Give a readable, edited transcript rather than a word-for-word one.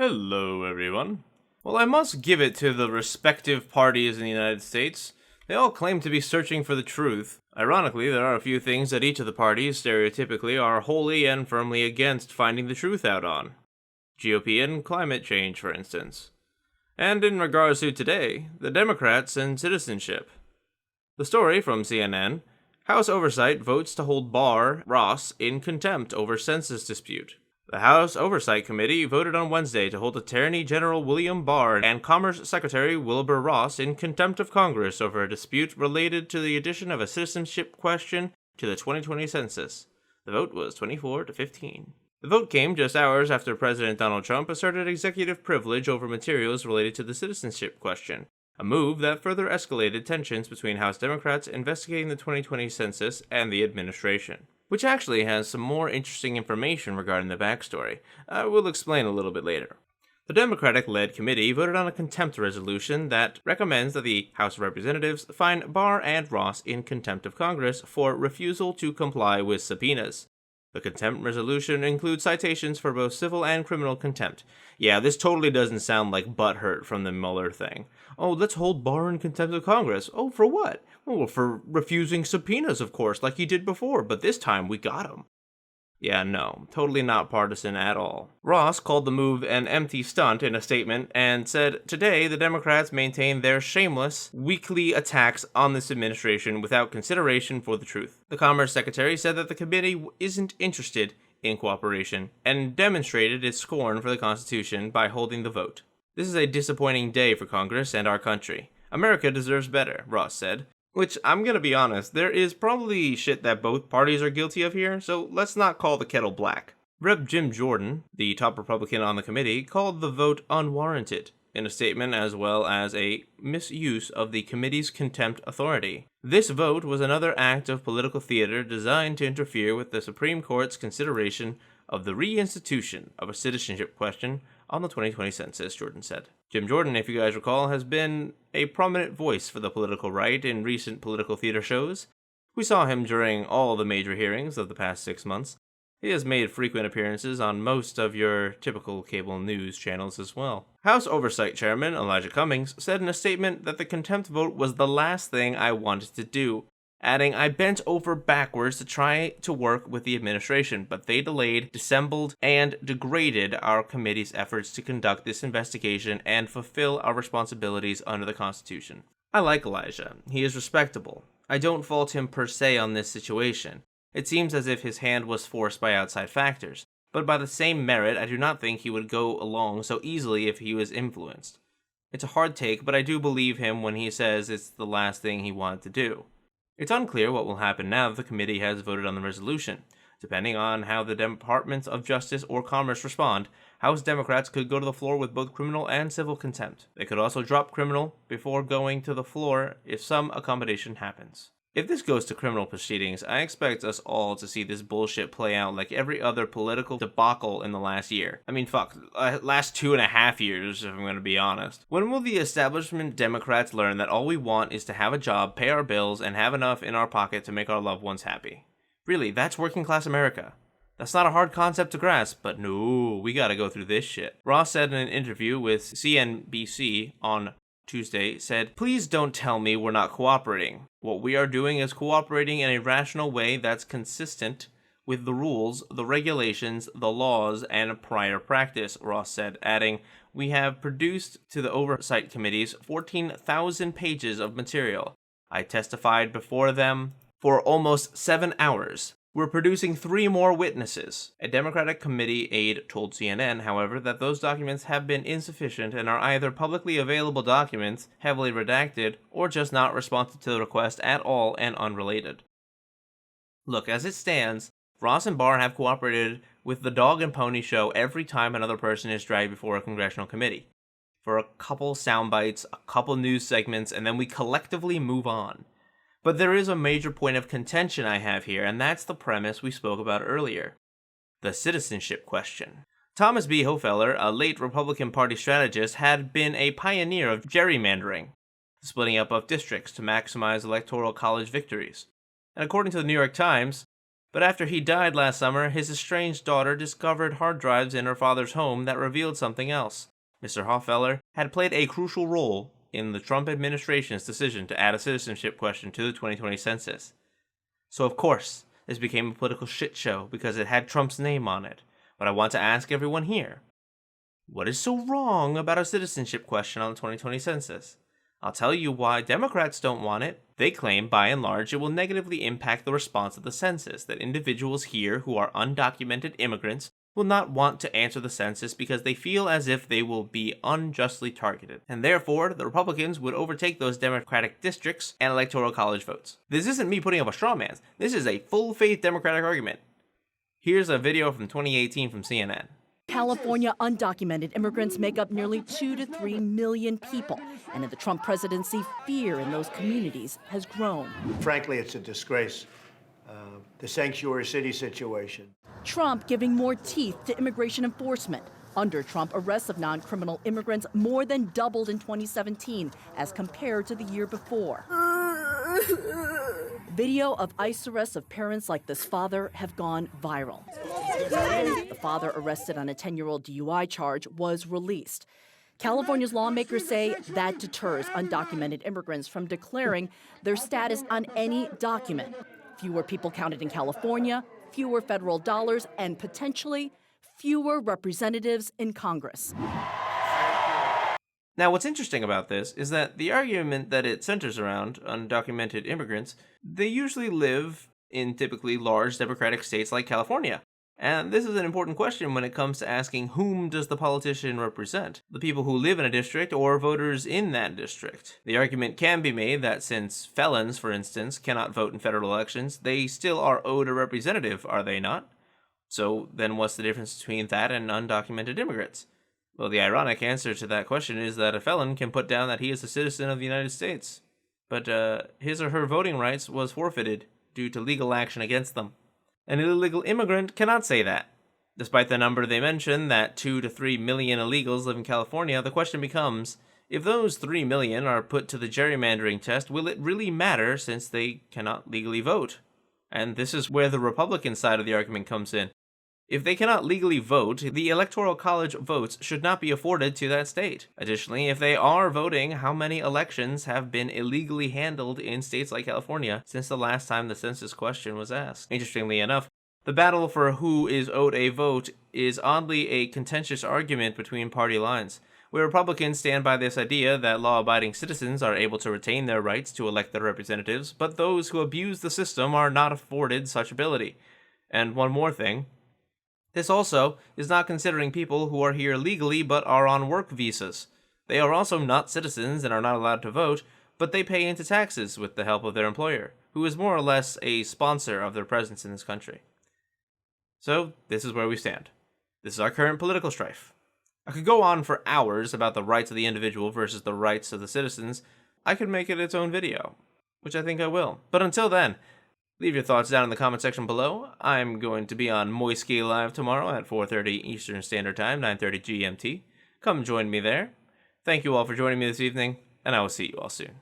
Hello, everyone. Well, I must give it to the respective parties in the United States. They all claim to be searching for the truth. Ironically, there are a few things that each of the parties stereotypically are wholly and firmly against finding the truth out on. GOP and climate change, for instance. And in regards to today, the Democrats and citizenship. The story from CNN: House Oversight votes to hold Barr, Ross in contempt over census dispute. The House Oversight Committee voted on Wednesday to hold Attorney General William Barr and Commerce Secretary Wilbur Ross in contempt of Congress over a dispute related to the addition of a citizenship question to the 2020 census. The vote was 24 to 15. The vote came just hours after President Donald Trump asserted executive privilege over materials related to the citizenship question, a move that further escalated tensions between House Democrats investigating the 2020 census and the administration. Which actually has some more interesting information regarding the backstory. I will explain a little bit later. The Democratic-led committee voted on a contempt resolution that recommends that the House of Representatives find Barr and Ross in contempt of Congress for refusal to comply with subpoenas. The contempt resolution includes citations for both civil and criminal contempt. Yeah, this totally doesn't sound like butthurt from the Mueller thing. Oh, let's hold Barr in contempt of Congress. Oh, for what? Well, for refusing subpoenas, of course, like he did before, but this time we got him. Yeah, no, totally not partisan at all. Ross called the move an empty stunt in a statement and said, "Today, the Democrats maintain their shameless, weekly attacks on this administration without consideration for the truth." The Commerce Secretary said that the committee isn't interested in cooperation and demonstrated its scorn for the Constitution by holding the vote. "This is a disappointing day for Congress and our country. America deserves better," Ross said. Which, I'm gonna be honest, there is probably shit that both parties are guilty of here, so let's not call the kettle black. Rep. Jim Jordan, the top Republican on the committee, called the vote unwarranted in a statement, as well as a misuse of the committee's contempt authority. This vote was another act of political theater designed to interfere with the Supreme Court's consideration of the reinstitution of a citizenship question on the 2020 census, Jordan said. Jim Jordan, if you guys recall, has been a prominent voice for the political right in recent political theater shows. We saw him during all the major hearings of the past 6 months. He has made frequent appearances on most of your typical cable news channels as well. House Oversight Chairman Elijah Cummings said in a statement that the contempt vote was the last thing I wanted to do, adding, "I bent over backwards to try to work with the administration, but they delayed, dissembled, and degraded our committee's efforts to conduct this investigation and fulfill our responsibilities under the Constitution." I like Elijah. He is respectable. I don't fault him per se on this situation. It seems as if his hand was forced by outside factors, but by the same merit, I do not think he would go along so easily if he was influenced. It's a hard take, but I do believe him when he says it's the last thing he wanted to do. It's unclear what will happen now that the committee has voted on the resolution. Depending on how the Departments of Justice or Commerce respond, House Democrats could go to the floor with both criminal and civil contempt. They could also drop criminal before going to the floor if some accommodation happens. If this goes to criminal proceedings, I expect us all to see this bullshit play out like every other political debacle in the last year. I mean, last 2.5 years, if I'm going to be honest. When will the establishment Democrats learn that all we want is to have a job, pay our bills, and have enough in our pocket to make our loved ones happy? Really, that's working class America. That's not a hard concept to grasp, but no, we gotta go through this shit. Ross said in an interview with CNBC on Tuesday, said, "Please don't tell me we're not cooperating. What we are doing is cooperating in a rational way that's consistent with the rules, the regulations, the laws, and prior practice," Ross said, adding, "We have produced to the Oversight Committees 14,000 pages of material. I testified before them for almost 7 hours. We're producing 3 more witnesses." A Democratic committee aide told CNN, however, that those documents have been insufficient and are either publicly available documents, heavily redacted, or just not responsive to the request at all and unrelated. Look, as it stands, Ross and Barr have cooperated with the dog and pony show every time another person is dragged before a congressional committee. For a couple sound bites, a couple news segments, and then we collectively move on. But there is a major point of contention I have here, and that's the premise we spoke about earlier: the citizenship question. Thomas B. Hofeller, a late Republican Party strategist, had been a pioneer of gerrymandering, the splitting up of districts to maximize electoral college victories. And according to the New York Times, But after he died last summer, his estranged daughter discovered hard drives in her father's home that revealed something else. Mr. Hofeller had played a crucial role in the Trump administration's decision to add a citizenship question to the 2020 census. So of course, this became a political shit show because it had Trump's name on it. But I want to ask everyone here, what is so wrong about a citizenship question on the 2020 census? I'll tell you why Democrats don't want it. They claim, by and large, it will negatively impact the response of the census, that individuals here who are undocumented immigrants will not want to answer the census because they feel as if they will be unjustly targeted, and therefore the Republicans would overtake those Democratic districts and electoral college votes. This isn't me putting up a straw man. This is a full-faith Democratic argument. Here's a video from 2018 from CNN. California undocumented immigrants make up nearly 2 to 3 million people. And in the Trump presidency, fear in those communities has grown. Frankly, it's a disgrace. The sanctuary city situation. Trump giving more teeth to immigration enforcement. Under Trump, arrests of non-criminal immigrants more than doubled in 2017 as compared to the year before. Video of ICE arrests of parents like this father have gone viral. The father, arrested on a 10-year-old DUI charge, was released. California's lawmakers say that deters undocumented immigrants from declaring their status on any document. Fewer people counted in California, fewer federal dollars, and potentially fewer representatives in Congress. Now, what's interesting about this is that the argument that it centers around undocumented immigrants, they usually live in typically large Democratic states like California. And this is an important question when it comes to asking whom does the politician represent? The people who live in a district or voters in that district? The argument can be made that since felons, for instance, cannot vote in federal elections, they still are owed a representative, are they not? So then what's the difference between that and undocumented immigrants? Well, the ironic answer to that question is that a felon can put down that he is a citizen of the United States. But his or her voting rights was forfeited due to legal action against them. An illegal immigrant cannot say that. Despite the number they mention, that 2 to 3 million illegals live in California, the question becomes, if those 3 million are put to the gerrymandering test, will it really matter since they cannot legally vote? And this is where the Republican side of the argument comes in. If they cannot legally vote, the Electoral College votes should not be afforded to that state. Additionally, if they are voting, how many elections have been illegally handled in states like California since the last time the census question was asked? Interestingly enough, the battle for who is owed a vote is oddly a contentious argument between party lines, where Republicans stand by this idea that law-abiding citizens are able to retain their rights to elect their representatives, but those who abuse the system are not afforded such ability. And one more thing. This also is not considering people who are here legally but are on work visas. They are also not citizens and are not allowed to vote, but they pay into taxes with the help of their employer, who is more or less a sponsor of their presence in this country. So, this is where we stand. This is our current political strife. I could go on for hours about the rights of the individual versus the rights of the citizens. I could make it its own video, which I think I will. But until then, leave your thoughts down in the comment section below. I'm going to be on Moisky Live tomorrow at 4:30 Eastern Standard Time, 9:30 GMT. Come join me there. Thank you all for joining me this evening, and I will see you all soon.